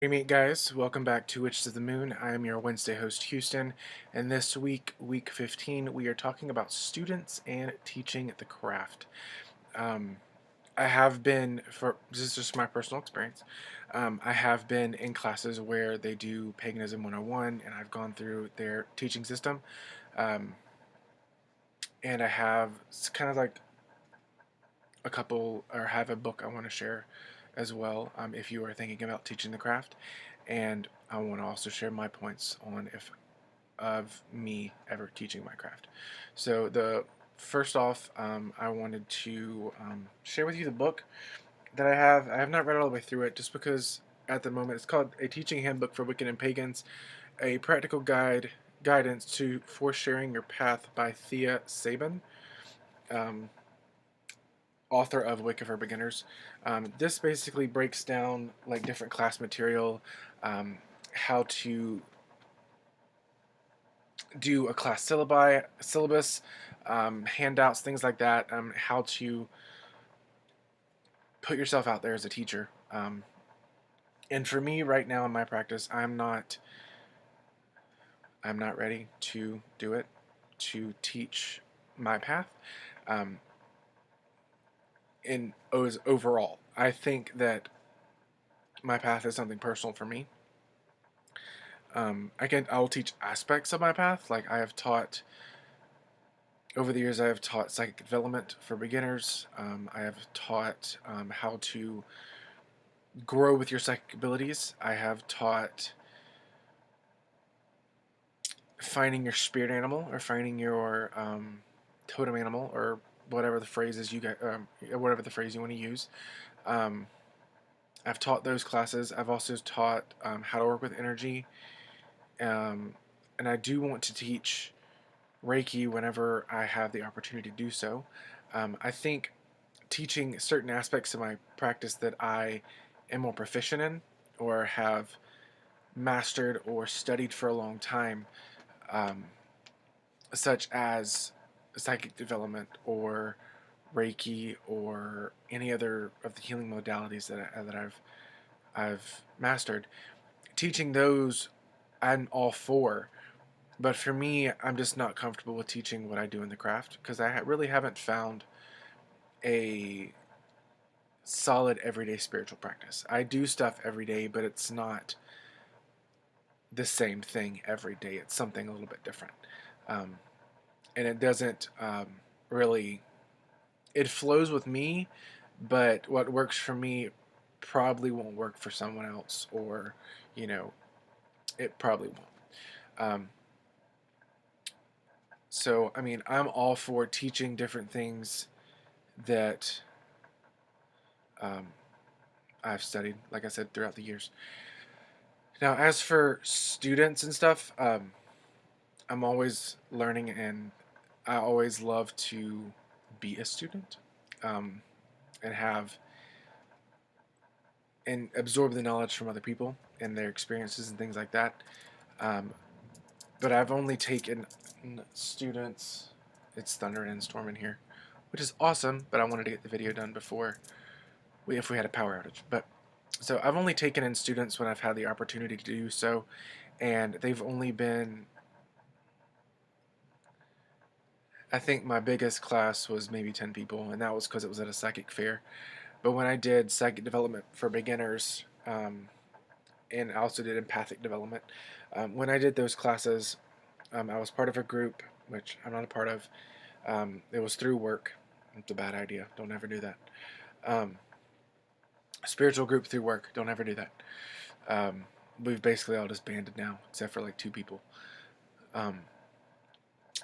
Hey meet guys, welcome back to Witches of the Moon. I am your Wednesday host Houston, and this week, week 15, we are talking about students and teaching the craft. Um, I have been, this is just my personal experience, I have been in classes where they do Paganism 101, and I've gone through their teaching system, um, and I have kind of like a couple, or have a book I want to share as well, if you are thinking about teaching the craft. And I want to also share my points on if of me ever teaching my craft. So the first off, I wanted to share with you the book that I have. I have not read all the way through it just because at the moment it's called A Teaching Handbook for Wiccan and Pagans, a practical guidance to for sharing your path by Thea Sabin. Um, Author of Wicca for Beginners. This basically breaks down like different class material, how to do a class syllabus, handouts, things like that. How to put yourself out there as a teacher. And for me, right now in my practice, I'm not ready to do it to teach my path. Um, in overall, I think that my path is something personal for me. I'll teach aspects of my path. Like I have taught over the years, I have taught psychic development for beginners. I have taught how to grow with your psychic abilities. I have taught finding your spirit animal or finding your totem animal or whatever the phrase is whatever the phrase you want to use. Um, I've taught those classes. I've also taught how to work with energy, um, and I do want to teach Reiki whenever I have the opportunity to do so. I think teaching certain aspects of my practice that I am more proficient in or have mastered or studied for a long time, um, such as psychic development or Reiki or any other of the healing modalities that I've mastered. Teaching those, I'm all for. But for me, I'm just not comfortable with teaching what I do in the craft because I really haven't found a solid everyday spiritual practice. I do stuff every day, but it's not the same thing every day. It's something a little bit different. Um, and it doesn't really, it flows with me, but what works for me probably won't work for someone else, or, you know, it probably won't. Um, so, I mean, I'm all for teaching different things that um, I've studied, like I said, throughout the years. Now, as for students and stuff, I'm always learning, and I always love to be a student, um, and have and absorb the knowledge from other people and their experiences and things like that. Um, but I've only taken students. It's thundering and storming here, which is awesome. But I wanted to get the video done before if we had a power outage. But so I've only taken in students when I've had the opportunity to do so, and they've only been. I think my biggest class was maybe 10 people, and that was because it was at a psychic fair. But when I did psychic development for beginners, and I also did empathic development, when I did those classes, I was part of a group, which I'm not a part of. It was through work. It's a bad idea. Don't ever do that. Um, Spiritual group through work. Don't ever do that. We've basically all disbanded now, except for like 2 people. Um,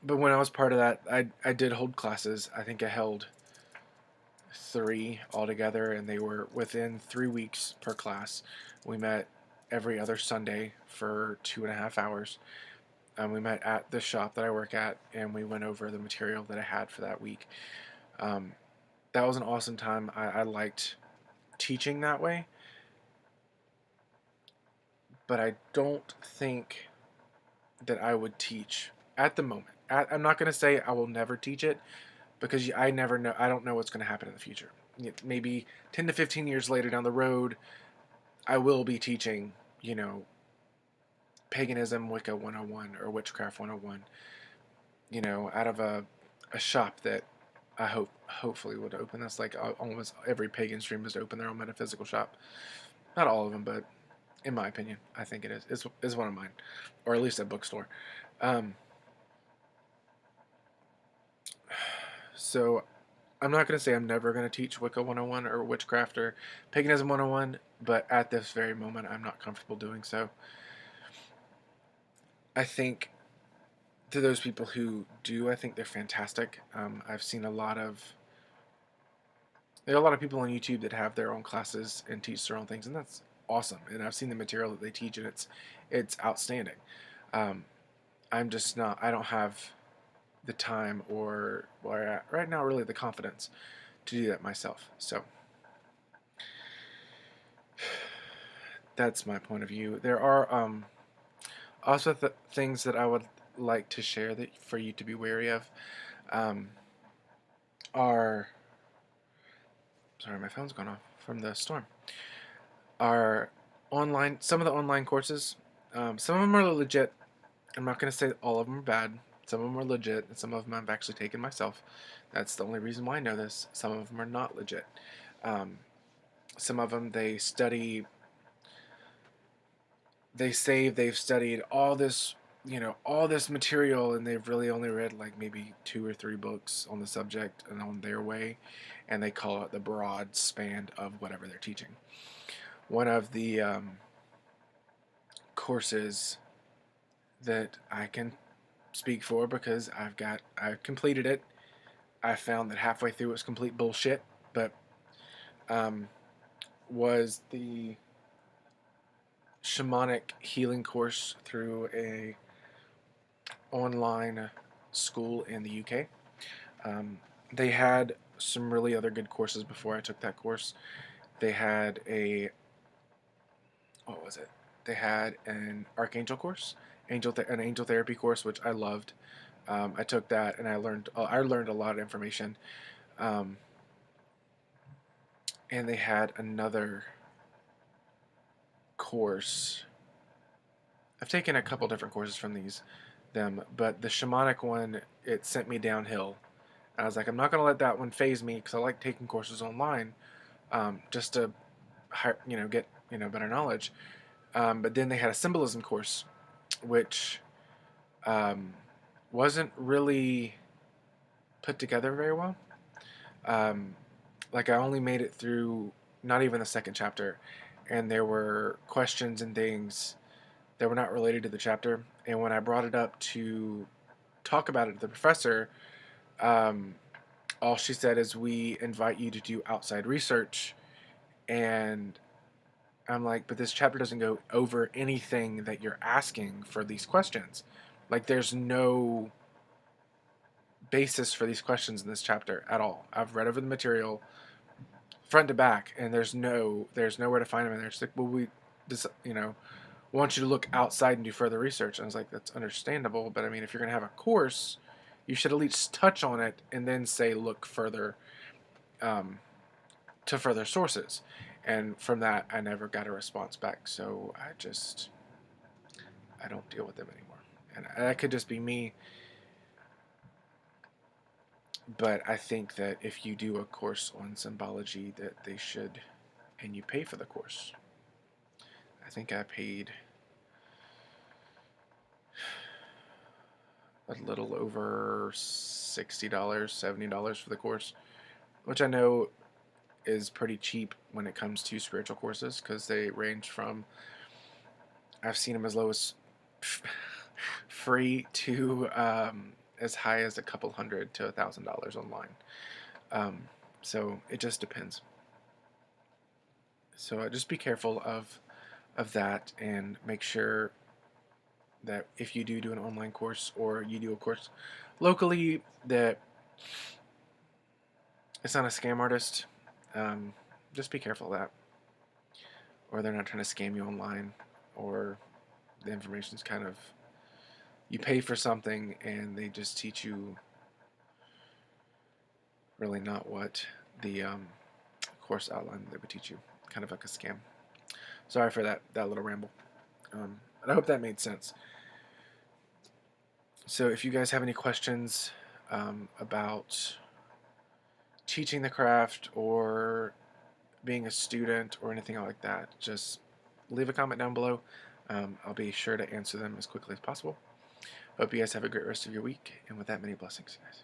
but when I was part of that, I did hold classes. I think I held 3 altogether, and they were within 3 weeks per class. We met every other Sunday for 2.5 hours. We met at the shop that I work at, and we went over the material that I had for that week. Um, that was an awesome time. I liked teaching that way, but I don't think that I would teach at the moment. I'm not going to say I will never teach it because I never know. I don't know what's going to happen in the future. Maybe 10 to 15 years later down the road, I will be teaching you know, paganism, Wicca 101 or witchcraft 101, you know, out of a shop that I hopefully would open. That's like almost every pagan stream is to open their own metaphysical shop. Not all of them, but in my opinion, I think it is. It's one of mine, or at least a bookstore. Um, so I'm not going to say I'm never going to teach Wicca 101 or witchcraft or paganism 101, but at this very moment, I'm not comfortable doing so. I think to those people who do, I think they're fantastic. I've seen there are a lot of people on YouTube that have their own classes and teach their own things, and that's awesome. And I've seen the material that they teach, and it's outstanding. Um, I'm just not. I don't have the time or right now really the confidence to do that myself. So that's my point of view. There are also things that I would like to share that for you to be wary of. Um, are sorry, my phone's gone off from the storm. Are online some of the online courses. Some of them are legit. I'm not going to say all of them are bad. Some of them are legit, and some of them I've actually taken myself. That's the only reason why I know this. Some of them are not legit. Um, some of them they say they've studied all this, you know, all this material, and they've really only read like maybe 2 or 3 books on the subject and on their way, and they call it the broad span of whatever they're teaching. One of the courses that I can speak for because I completed it. I found that halfway through it was complete bullshit, but um, was the shamanic healing course through a online school in the UK. They had some really other good courses before I took that course. They had what was it? They had an archangel course, an angel therapy course, which I loved. I took that and I learned a lot of information. Um, and they had another course. I've taken a couple different courses from them, but the shamanic one, it sent me downhill. I was like, I'm not gonna let that one phase me because I like taking courses online, just to, get better knowledge. But then they had a symbolism course, which um, wasn't really put together very well. Um, like I only made it through not even the second chapter, and there were questions and things that were not related to the chapter. And when I brought it up to talk about it to the professor, um, all she said is, "We invite you to do outside research." And I'm like, "But this chapter doesn't go over anything that you're asking for these questions. Like, there's no basis for these questions in this chapter at all. I've read over the material front to back, and there's nowhere to find them. And they're just like, well, we just want you to look outside and do further research." And I was like, that's understandable, but I mean, if you're gonna have a course, you should at least touch on it and then say look further, um, to further sources. And from that, I never got a response back. So I don't deal with them anymore. And that could just be me. But I think that if you do a course on symbology, that they should, and you pay for the course. I think I paid a little over $60, $70 for the course, which I know is pretty cheap when it comes to spiritual courses because they range from, I've seen them as low as free to as high as a couple hundred to $1,000 online. So it just depends. So just be careful of that, and make sure that if you do an online course or you do a course locally, that it's not a scam artist. Just be careful of that, or they're not trying to scam you online, or the information's kind of, you pay for something and they just teach you really not what the course outline they would teach you. Kind of like a scam. Sorry for that little ramble. And I hope that made sense. So if you guys have any questions about teaching the craft or being a student or anything like that, just leave a comment down below. I'll be sure to answer them as quickly as possible. Hope you guys have a great rest of your week, and with that, many blessings, guys.